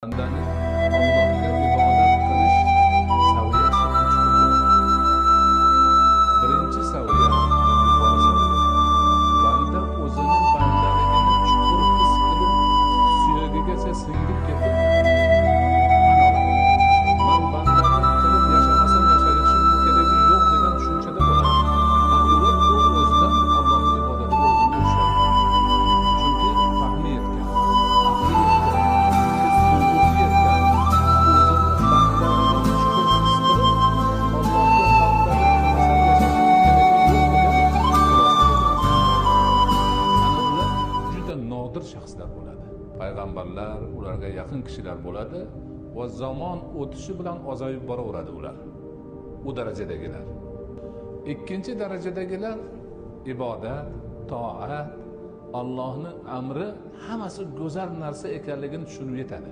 Bandaning Allohga ibodat qilish saviyasi 3 xil. Birinchi saviya yuqori saviya. Banda o'zining bandaligini chuqur his qilib, suyagigacha singib ketib, man bandalik qilib yashamasam yashashimning keragi yo'q degan tushunchada bo'ladi. Ular o'z-o'zidan Allohning ibodatiga o'zini urishadi. Chunki fahmi yetgan, aqli yetgan, shaxslar bo'ladi. Payg'ambarlar, ularga yaqin kishilar bo'ladi va zamon o'tishi bilan ozayib boraveradi ular. U darajadagilar. Ikkinchi darajadagilar ibodat, toat, Allohning amri hammasi go'zal narsa ekanligini tushunib yetadi.